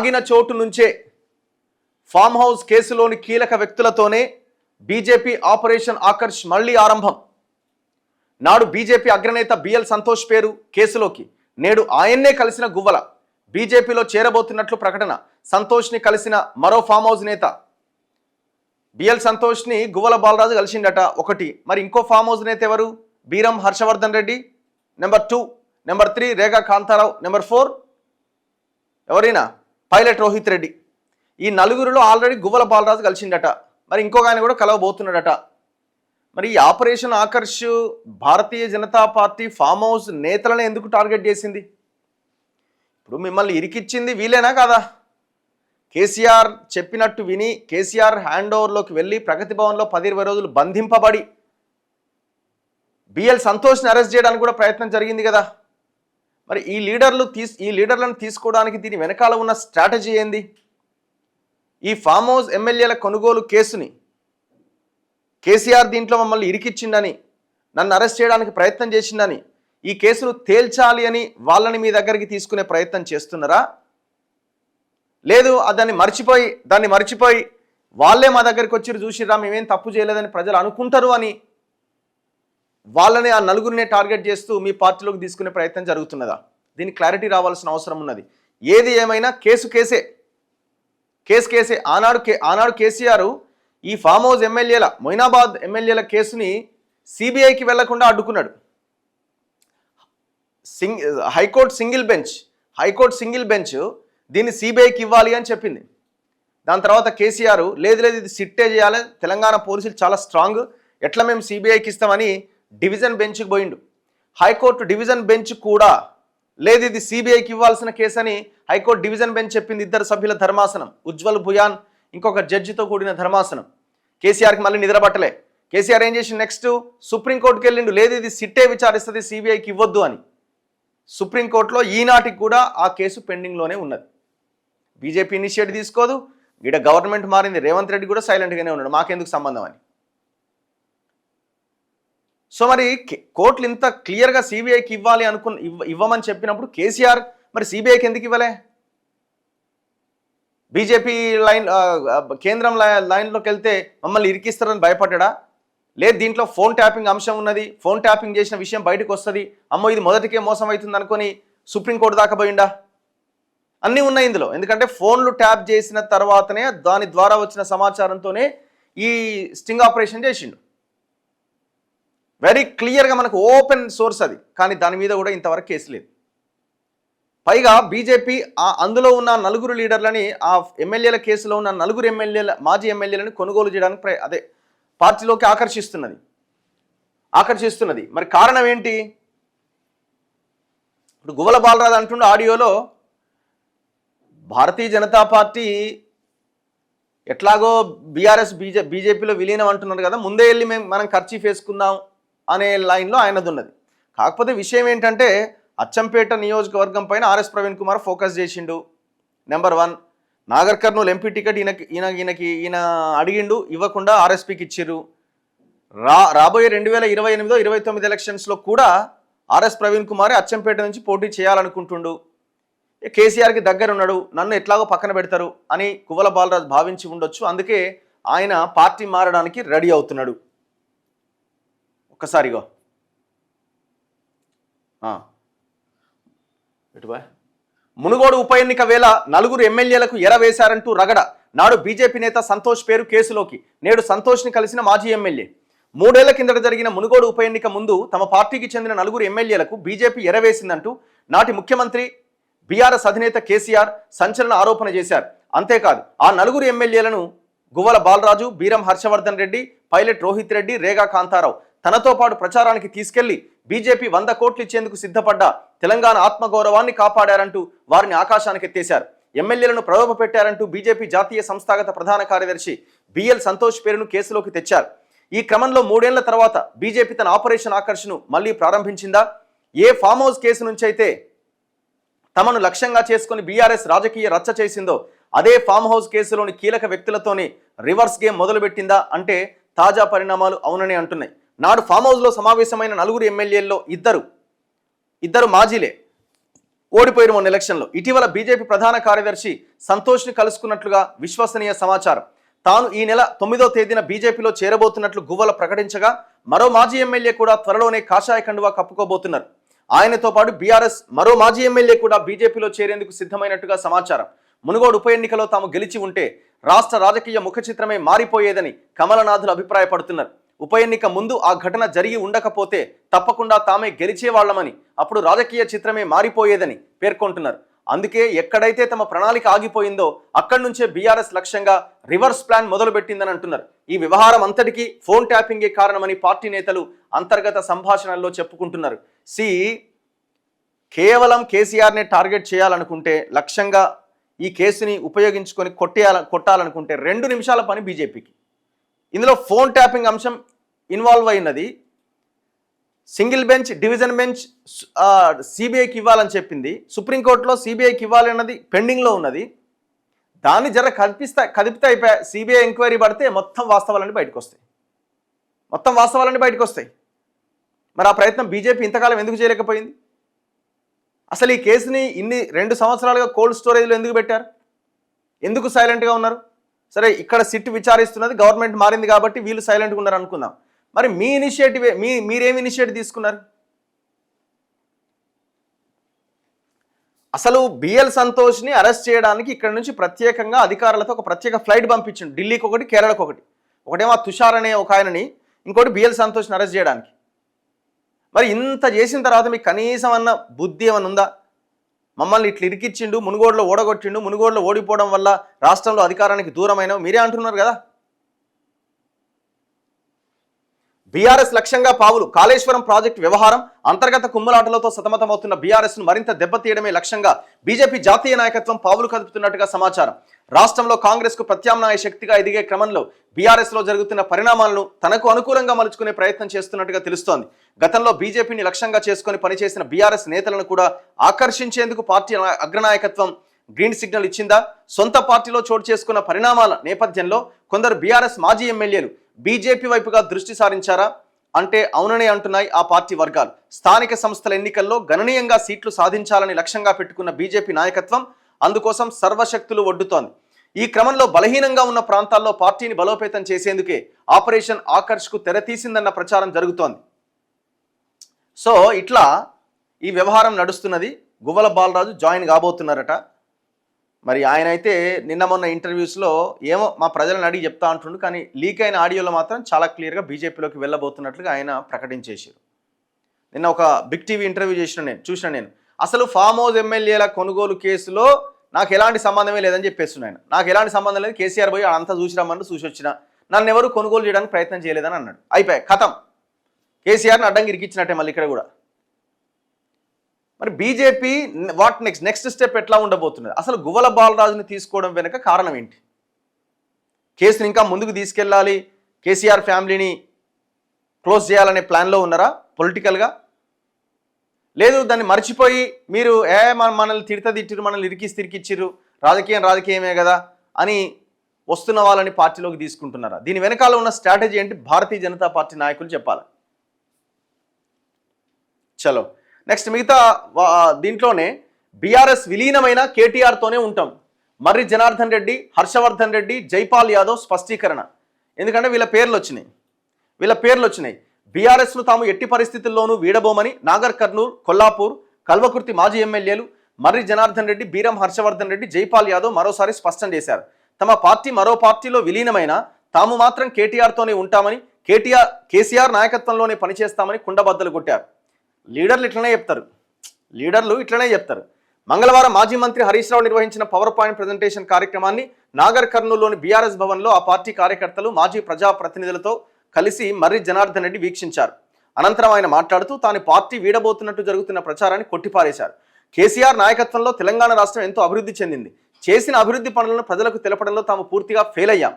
ఆగిన చోటు నుంచే ఫామ్ హౌస్ కేసులోని కీలక వ్యక్తులతోనే బీజేపీ ఆపరేషన్ ఆకర్ష్ మళ్లీ ఆరంభం. నాడు బీజేపీ అగ్రనేత బిఎల్ సంతోష్ పేరు కేసులోకి, నేడు ఆయన్నే కలిసిన గువ్వల. బీజేపీలో చేరబోతున్నట్లు ప్రకటన. సంతోష్ని కలిసిన మరో ఫామ్ హౌస్ నేత. బిఎల్ సంతోష్ని గువ్వల బాలరాజు కలిసిండట ఒకటి. మరి ఇంకో ఫామ్ హౌస్ నేత ఎవరు? Beeram Harshavardhan Reddy number 2, number 3 Rega Kantharao, number 4 ఎవరైనా పైలట్ రోహిత్ రెడ్డి. ఈ నలుగురిలో ఆల్రెడీ గువ్వల బాలరాజు కలిసిండట. మరి ఇంకొక ఆయన కూడా కలవబోతున్నాడట. మరి ఈ operation Akarsh Bharatiya Janata party farm house నేతలను ఎందుకు టార్గెట్ చేసింది? ఇప్పుడు మిమ్మల్ని ఇరికిచ్చింది వీలేనా కాదా? కేసీఆర్ చెప్పినట్టు విని కేసీఆర్ హ్యాండ్ ఓవర్లోకి వెళ్ళి ప్రగతి భవన్లో 10-20 రోజులు బంధింపబడి బిఎల్ సంతోష్ని అరెస్ట్ చేయడానికి కూడా ప్రయత్నం జరిగింది కదా. మరి ఈ లీడర్లను తీసుకోవడానికి దీని వెనకాల ఉన్న స్ట్రాటజీ ఏంది? ఈ ఫామ్ హౌస్ ఎమ్మెల్యేల కొనుగోలు కేసుని కేసీఆర్ దీంట్లో మమ్మల్ని ఇరికిచ్చిండని, నన్ను అరెస్ట్ చేయడానికి ప్రయత్నం చేసిందని, ఈ కేసును తేల్చాలి అని వాళ్ళని మీ దగ్గరికి తీసుకునే ప్రయత్నం చేస్తున్నారా? లేదు దాన్ని మర్చిపోయి వాళ్ళే మా దగ్గరికి వచ్చి చూసిరా మేమేం తప్పు చేయలేదని ప్రజలు అనుకుంటారు అని వాళ్ళని ఆ నలుగురినే టార్గెట్ చేస్తూ మీ పార్టీలోకి తీసుకునే ప్రయత్నం జరుగుతున్నదా? దీనికి క్లారిటీ రావాల్సిన అవసరం ఉన్నది. ఏది ఏమైనా కేసే. ఆనాడు కేసీఆర్ ఈ ఫామ్ హౌస్ ఎమ్మెల్యేల, మొయినాబాద్ ఎమ్మెల్యేల కేసుని సిబిఐకి వెళ్లకుండా అడ్డుకున్నాడు. హైకోర్టు సింగిల్ బెంచ్ దీన్ని సిబిఐకి ఇవ్వాలి అని చెప్పింది. దాని తర్వాత కేసీఆర్ లేదు ఇది సిట్టే చేయాలి, తెలంగాణ పోలీసులు చాలా స్ట్రాంగ్, ఎట్లా మేము సిబిఐకి ఇస్తామని డివిజన్ బెంచ్కి పోయిండు. హైకోర్టు డివిజన్ బెంచ్ కూడా లేదు ఇది సిబిఐకి ఇవ్వాల్సిన కేసు అని హైకోర్టు డివిజన్ బెంచ్ చెప్పింది. 2 సభ్యుల ధర్మాసనం, ఉజ్వల్ భుయాన్ ఇంకొక జడ్జితో కూడిన ధర్మాసనం. కేసీఆర్కి మళ్ళీ నిద్రపట్టలే. కేసీఆర్ ఏం చేసి నెక్స్ట్ సుప్రీంకోర్టుకి వెళ్ళిండు, లేదు ఇది సిట్టే విచారిస్తుంది సిబిఐకి ఇవ్వద్దు అని. సుప్రీంకోర్టులో ఈనాటికి కూడా ఆ కేసు పెండింగ్లోనే ఉన్నది. బీజేపీ ఇనిషియేటివ్ తీసుకోదు. ఈడ గవర్నమెంట్ మారింది, రేవంత్ రెడ్డి కూడా సైలెంట్గానే ఉన్నాడు, మాకెందుకు సంబంధం అని. సో మరి కోర్టులు ఇంత క్లియర్గా సిబిఐకి ఇవ్వమని చెప్పినప్పుడు కేసీఆర్ మరి సిబిఐకి ఎందుకు ఇవ్వలే? బీజేపీ కేంద్రం లైన్లోకి వెళ్తే మమ్మల్ని ఇరికిస్తారని భయపడ్డా? లేదు దీంట్లో ఫోన్ ట్యాపింగ్ అంశం ఉన్నది, ఫోన్ ట్యాపింగ్ చేసిన విషయం బయటకు వస్తుంది, అమ్మో ఇది మొదటికే మోసం అవుతుంది అనుకొని సుప్రీంకోర్టు దాకా పోయిండా? అన్నీ ఉన్నాయి ఇందులో. ఎందుకంటే ఫోన్లు ట్యాప్ చేసిన తర్వాతనే దాని ద్వారా వచ్చిన సమాచారంతోనే ఈ స్టింగ్ ఆపరేషన్ చేసిండు. వెరీ క్లియర్గా మనకు ఓపెన్ సోర్స్ అది. కానీ దాని మీద కూడా ఇంతవరకు కేసు లేదు. పైగా బీజేపీ అందులో ఉన్న 4 లీడర్లని, ఆ ఎమ్మెల్యేల కేసులో ఉన్న 4 మాజీ ఎమ్మెల్యేలను కొనుగోలు చేయడానికి పార్టీలోకి ఆకర్షిస్తున్నది. మరి కారణం ఏంటి? ఇప్పుడు గువ్వల బాలరాజు అంటుండే ఆడియోలో భారతీయ జనతా పార్టీ ఎట్లాగో బీఆర్ఎస్ బీజేపీలో విలీనం అంటున్నారు కదా, ముందే వెళ్ళి మనం ఖర్చు వేసుకుందాం అనే లైన్లో ఆయనది ఉన్నది. కాకపోతే విషయం ఏంటంటే అచ్చంపేట నియోజకవర్గం పైన ఆర్ఎస్ ప్రవీణ్ కుమార్ ఫోకస్ చేసిండు. Number 1 Nagar Kurnool MP ticket ఈయన అడిగిండు, ఇవ్వకుండా ఆర్ఎస్పీకి ఇచ్చిర్రు. రాబోయే 2028-29 ఎలక్షన్స్లో కూడా ఆర్ఎస్ ప్రవీణ్ కుమార్ అచ్చంపేట నుంచి పోటీ చేయాలనుకుంటుండు. కేసీఆర్కి దగ్గర ఉన్నాడు, నన్ను ఎట్లాగో పక్కన పెడతారు అని గువ్వల బాలరాజు భావించి ఉండొచ్చు. అందుకే ఆయన పార్టీ మారడానికి రెడీ అవుతున్నాడు. ఒక్కసారిగా మునుగోడు ఉప ఎన్నిక వేళ 4 ఎమ్మెల్యేలకు ఎరవేశారంటూ రగడ. నాడు బీజేపీ నేత సంతోష్ పేరు కేసులోకి, నేడు సంతోష్ని కలిసిన మాజీ ఎమ్మెల్యే. 3 ఏళ్ల కిందట జరిగిన మునుగోడు ఉప ఎన్నిక ముందు తమ పార్టీకి చెందిన 4 ఎమ్మెల్యేలకు బీజేపీ ఎరవేసిందంటూ నాటి ముఖ్యమంత్రి బీఆర్ఎస్ అధినేత కేసీఆర్ సంచలన ఆరోపణ చేశారు. అంతేకాదు ఆ 4 ఎమ్మెల్యేలను గువ్వల బాలరాజు, బీరం హర్షవర్ధన్ రెడ్డి, పైలట్ రోహిత్ రెడ్డి, రేగా కాంతారావు తనతో పాటు ప్రచారానికి తీసుకెళ్లి బీజేపీ 100 కోట్లు ఇచ్చేందుకు సిద్ధపడ్డ తెలంగాణ ఆత్మగౌరవాన్ని కాపాడారంటూ వారిని ఆకాశానికి ఎత్తేశారు. ఎమ్మెల్యేలను ప్రలోభపెట్టారంటూ బీజేపీ జాతీయ సంస్థాగత ప్రధాన కార్యదర్శి బిఎల్ సంతోష్ పేరును కేసులోకి తెచ్చారు. ఈ క్రమంలో 3 ఏళ్ల తర్వాత బీజేపీ తన ఆపరేషన్ ఆకర్ష్ను మళ్లీ ప్రారంభించిందా? ఏ ఫామ్ హౌస్ కేసు నుంచి అయితే తమను లక్ష్యంగా చేసుకుని బీఆర్ఎస్ రాజకీయ రచ్చ చేసిందో అదే ఫామ్ హౌస్ కేసులోని కీలక వ్యక్తులతోనే రివర్స్ గేమ్ మొదలుపెట్టిందా అంటే తాజా పరిణామాలు అవునని అంటున్నాయి. నాడు ఫామ్ హౌస్లో సమావేశమైన 4 ఎమ్మెల్యేల్లో ఇద్దరు మాజీలే. ఓడిపోయిన మొన్న ఎలక్షన్లో. ఇటీవల బీజేపీ ప్రధాన కార్యదర్శి సంతోష్ని కలుసుకున్నట్లుగా విశ్వసనీయ సమాచారం. తాను ఈ నెల 9వ తేదీన బీజేపీలో చేరబోతున్నట్లు గువ్వల ప్రకటించగా మరో మాజీ ఎమ్మెల్యే కూడా త్వరలోనే కాషాయ కండువా కప్పుకోబోతున్నారు. ఆయనతో పాటు బీఆర్ఎస్ మరో మాజీ ఎమ్మెల్యే కూడా బీజేపీలో చేరేందుకు సిద్ధమైనట్టుగా సమాచారం. మునుగోడు ఉప ఎన్నికలో తాము గెలిచి ఉంటే రాష్ట్ర రాజకీయ ముఖ చిత్రమే మారిపోయేదని కమలనాథులు అభిప్రాయపడుతున్నారు. ఉప ఎన్నిక ముందు ఆ ఘటన జరిగి ఉండకపోతే తప్పకుండా తామే గెలిచేవాళ్లమని, అప్పుడు రాజకీయ చిత్రమే మారిపోయేదని పేర్కొంటున్నారు. అందుకే ఎక్కడైతే తమ ప్రణాళిక ఆగిపోయిందో అక్కడి నుంచే బీఆర్ఎస్ లక్ష్యంగా రివర్స్ ప్లాన్ మొదలుపెట్టిందని అంటున్నారు. ఈ వ్యవహారం అంతటికీ ఫోన్ ట్యాపింగే కారణమని పార్టీ నేతలు అంతర్గత సంభాషణల్లో చెప్పుకుంటున్నారు. కేవలం కేసీఆర్నే టార్గెట్ చేయాలనుకుంటే, లక్ష్యంగా ఈ కేసుని ఉపయోగించుకొని కొట్టాలనుకుంటే 2 నిమిషాల పని బీజేపీకి. ఇందులో ఫోన్ ట్యాపింగ్ అంశం ఇన్వాల్వ్ అయినది. సింగిల్ బెంచ్, డివిజన్ బెంచ్ సిబిఐకి ఇవ్వాలని చెప్పింది. సుప్రీంకోర్టులో సిబిఐకి ఇవ్వాలి అన్నది పెండింగ్లో ఉన్నది. దాన్ని కదిపితే అయిపోయా. సిబిఐ ఎంక్వైరీ పడితే మొత్తం వాస్తవాలన్నీ బయటకు వస్తాయి. మరి ఆ ప్రయత్నం బీజేపీ ఇంతకాలం ఎందుకు చేయలేకపోయింది? అసలు ఈ కేసుని 2 సంవత్సరాలుగా కోల్డ్ స్టోరేజ్లో ఎందుకు పెట్టారు? ఎందుకు సైలెంట్గా ఉన్నారు? సరే, ఇక్కడ సిట్ విచారిస్తున్నది, గవర్నమెంట్ మారింది కాబట్టి వీళ్ళు సైలెంట్గా ఉన్నారు అనుకుందాం. మరి మీ ఇనిషియేటివ్, మీరేమి ఇనిషియేటివ్ తీసుకున్నారు? అసలు బిఎల్ సంతోష్ని అరెస్ట్ చేయడానికి ఇక్కడ నుంచి ప్రత్యేకంగా అధికారులతో ఒక ప్రత్యేక ఫ్లైట్ పంపించండి. ఢిల్లీకి ఒకటి, కేరళకు ఒకటి. ఒకటేమో తుషార్ అనే ఒక ఆయనని, ఇంకోటి బిఎల్ సంతోష్ని అరెస్ట్ చేయడానికి. మరి ఇంత చేసిన తర్వాత మీకు కనీసం అన్న బుద్ధి ఏమన్నా ఉందా? మమ్మల్ని ఇట్లా ఇరికిచ్చిండు, మునుగోడులో ఓడగొట్టిండు, మునుగోడులో ఓడిపోవడం వల్ల రాష్ట్రంలో అధికారానికి దూరమైనవి మీరే అంటున్నారు కదా. బీఆర్ఎస్ లక్ష్యంగా పావులు. కాళేశ్వరం ప్రాజెక్టు వ్యవహారం అంతర్గత కుమ్మలాటలతో సతమతమవుతున్న బీఆర్ఎస్ను మరింత దెబ్బతీయడమే లక్ష్యంగా బీజేపీ జాతీయ నాయకత్వం పావులు కదుపుతున్నట్టుగా సమాచారం. రాష్ట్రంలో కాంగ్రెస్కు ప్రత్యామ్నాయ శక్తిగా ఎదిగే క్రమంలో బీఆర్ఎస్లో జరుగుతున్న పరిణామాలను తనకు అనుకూలంగా మలుచుకునే ప్రయత్నం చేస్తున్నట్టుగా తెలుస్తోంది. గతంలో బీజేపీని లక్ష్యంగా చేసుకుని పనిచేసిన బీఆర్ఎస్ నేతలను కూడా ఆకర్షించేందుకు పార్టీ అగ్రనాయకత్వం గ్రీన్ సిగ్నల్ ఇచ్చిందా? సొంత పార్టీలో చోటు చేసుకున్న పరిణామాల నేపథ్యంలో కొందరు బీఆర్ఎస్ మాజీ ఎమ్మెల్యేలు బీజేపీ వైపుగా దృష్టి సారించారా అంటే అవుననే అంటున్నాయి ఆ పార్టీ వర్గాలు. స్థానిక సంస్థల ఎన్నికల్లో గణనీయంగా సీట్లు సాధించాలని లక్ష్యంగా పెట్టుకున్న బీజేపీ నాయకత్వం అందుకోసం సర్వశక్తులు ఒడ్డుతోంది. ఈ క్రమంలో బలహీనంగా ఉన్న ప్రాంతాల్లో పార్టీని బలోపేతం చేసేందుకే ఆపరేషన్ ఆకర్ష్కు తెరతీసిందన్న ప్రచారం జరుగుతోంది. సో ఇట్లా ఈ వ్యవహారం నడుస్తున్నది. గువ్వల బాలరాజు జాయిన్ కాబోతున్నారట. మరి ఆయన అయితే నిన్న మొన్న ఇంటర్వ్యూస్లో ఏమో మా ప్రజలను అడిగి చెప్తా అంటుండు, కానీ లీక్ అయిన ఆడియోలో మాత్రం చాలా క్లియర్గా బీజేపీలోకి వెళ్ళబోతున్నట్లుగా ఆయన ప్రకటించేసారు. నిన్న ఒక బిగ్ టీవీ ఇంటర్వ్యూ చూసిన నేను అసలు ఫామ్ హౌస్ ఎమ్మెల్యేల కొనుగోలు కేసులో నాకు ఎలాంటి సంబంధమే లేదని చెప్పేస్తున్నాను. నాకు ఎలాంటి సంబంధం లేదు, కేసీఆర్ పోయి అంతా చూసిరామని చూసి వచ్చిన, నన్ను ఎవరు కొనుగోలు చేయడానికి ప్రయత్నం చేయలేదని అన్నాడు. అయిపోయి కథం, కేసీఆర్ని అడ్డంగా ఇరికిచ్చినట్టే మళ్ళీ ఇక్కడ కూడా. మరి బీజేపీ నెక్స్ట్ స్టెప్ ఎట్లా ఉండబోతున్నది? అసలు గువ్వల బాలరాజుని తీసుకోవడం వెనుక కారణం ఏంటి? కేసుని ఇంకా ముందుకు తీసుకెళ్ళాలి, కేసీఆర్ ఫ్యామిలీని క్లోజ్ చేయాలనే ప్లాన్లో ఉన్నారా పొలిటికల్గా? లేదు దాన్ని మర్చిపోయి మీరు మనల్ని తిట్టిరు, మనల్ని తిరికిచ్చిర్రు, రాజకీయమే కదా అని వస్తున్న వాళ్ళని పార్టీలోకి తీసుకుంటున్నారా? దీని వెనకాల ఉన్న స్ట్రాటజీ ఏంటి భారతీయ జనతా పార్టీ నాయకులు చెప్పాలి. చలో నెక్స్ట్ మిగతా దీంట్లోనే బీఆర్ఎస్ విలీనమైన కేటీఆర్తోనే ఉంటాం. మర్రి జనార్దన్ రెడ్డి, హర్షవర్ధన్ రెడ్డి, జైపాల్ యాదవ్ స్పష్టీకరణ. ఎందుకంటే వీళ్ళ పేర్లు వచ్చినాయి. బీఆర్ఎస్ను తాము ఎట్టి పరిస్థితుల్లోనూ వీడబోమని నాగర్ కర్నూల్, కొల్లాపూర్, కల్వకుర్తి మాజీ ఎమ్మెల్యేలు మర్రి జనార్దన్ రెడ్డి, బీరం హర్షవర్ధన్ రెడ్డి, జైపాల్ యాదవ్ మరోసారి స్పష్టం చేశారు. తమ పార్టీ మరో పార్టీలో విలీనమైన తాము మాత్రం కేటీఆర్తోనే ఉంటామని, కేసీఆర్ నాయకత్వంలోనే పనిచేస్తామని కుండబద్దలు కొట్టారు. లీడర్లు ఇట్లనే చెప్తారు. మంగళవారం మాజీ మంత్రి హరీష్ రావు నిర్వహించిన పవర్ పాయింట్ ప్రజెంటేషన్ కార్యక్రమాన్ని నాగర్ కర్నూలులోని బీఆర్ఎస్ భవన్లో ఆ పార్టీ కార్యకర్తలు, మాజీ ప్రజాప్రతినిధులతో కలిసి మర్రి జనార్దన్ రెడ్డి వీక్షించారు. అనంతరం ఆయన మాట్లాడుతూ తాను పార్టీ వీడబోతున్నట్టు జరుగుతున్న ప్రచారాన్ని కొట్టిపారేశారు. కేసీఆర్ నాయకత్వంలో తెలంగాణ రాష్ట్రం ఎంతో అభివృద్ధి చెందింది. చేసిన అభివృద్ధి పనులను ప్రజలకు తెలపడంలో తాము పూర్తిగా ఫెయిల్ అయ్యాం.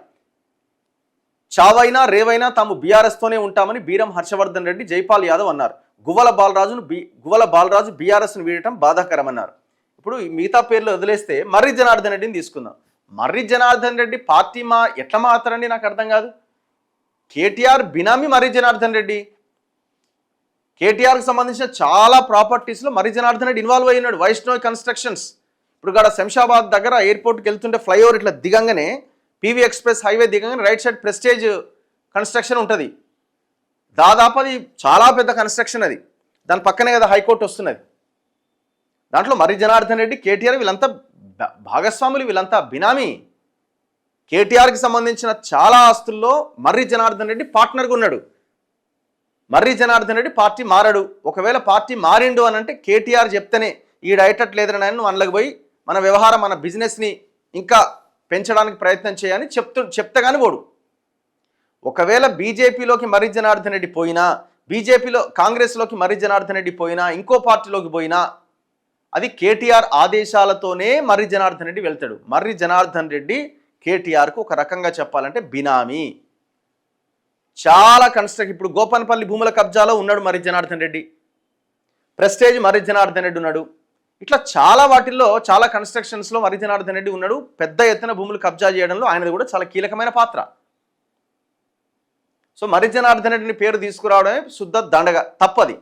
చావైనా రేవైనా తాము బీఆర్ఎస్తోనే ఉంటామని బీరం హర్షవర్ధన్ రెడ్డి, జైపాల్ యాదవ్ అన్నారు. గువ్వల బాలరాజు బీఆర్ఎస్ను వీడటం బాధాకరమన్నారు. ఇప్పుడు మిగతా పేర్లు వదిలేస్తే మర్రి జనార్దన్ రెడ్డిని తీసుకుందాం. మర్రి జనార్దన్ రెడ్డి పార్టీ ఎట్లా మారుతారండి? నాకు అర్థం కాదు. కేటీఆర్ బినామీ మర్రి జనార్దన్ రెడ్డి. కేటీఆర్కి సంబంధించిన చాలా ప్రాపర్టీస్లో మర్రి జనార్దన్ రెడ్డి ఇన్వాల్వ్ అయినాడు. వైష్ణవ్ కన్స్ట్రక్షన్స్ ఇప్పుడు కూడా శంషాబాద్ దగ్గర ఎయిర్పోర్ట్కి వెళ్తుంటే ఫ్లైఓవర్ ఇట్లా దిగంగానే పీవీ ఎక్స్ప్రెస్ హైవే దిగంగానే రైట్ సైడ్ ప్రెస్టేజ్ కన్స్ట్రక్షన్ ఉంటుంది. దాదాపు అది చాలా పెద్ద కన్స్ట్రక్షన్. అది దాని పక్కనే కదా హైకోర్టు వస్తున్నది. దాంట్లో మర్రి జనార్దన్ రెడ్డి, కేటీఆర్ వీళ్ళంతా భాగస్వాములు, వీళ్ళంతా బినామీ. కేటీఆర్కి సంబంధించిన చాలా ఆస్తుల్లో మర్రి జనార్దన్ రెడ్డి పార్ట్నర్గా ఉన్నాడు. మర్రి జనార్దన్ రెడ్డి పార్టీ మారాడు. ఒకవేళ పార్టీ మారిండు అని అంటే కేటీఆర్ చెప్తేనే ఈడ అయ్యేటట్లేదని ఆయన నువ్వు అందులోకి పోయి మన వ్యవహారం, మన బిజినెస్ని ఇంకా పెంచడానికి ప్రయత్నం చేయని చెప్తే కానీ పోడు. ఒకవేళ బీజేపీలోకి మర్రి జనార్దన్ రెడ్డి పోయినా, బీజేపీలో కాంగ్రెస్లోకి మర్రి జనార్దన్ రెడ్డి పోయినా, ఇంకో పార్టీలోకి పోయినా అది కేటీఆర్ ఆదేశాలతోనే మర్రి జనార్దన్ రెడ్డి వెళ్తాడు. మర్రి జనార్దన్ రెడ్డి కేటీఆర్కు ఒక రకంగా చెప్పాలంటే బినామీ. చాలా ఇప్పుడు గోపన్పల్లి భూముల కబ్జాలో ఉన్నాడు మర్రి జనార్దన్ రెడ్డి, ప్రెస్టేజ్ మర్రి జనార్దన్ రెడ్డి ఉన్నాడు. ఇట్లా చాలా వాటిల్లో, చాలా కన్స్ట్రక్షన్స్లో మర్రి జనార్దన్ రెడ్డి ఉన్నాడు. పెద్ద ఎత్తున భూములు కబ్జా చేయడంలో ఆయనది కూడా చాలా కీలకమైన పాత్ర. సో మర్రి జనార్దన్ రెడ్డిని పేరు తీసుకురావడమే శుద్ధ దండగ, తప్పది.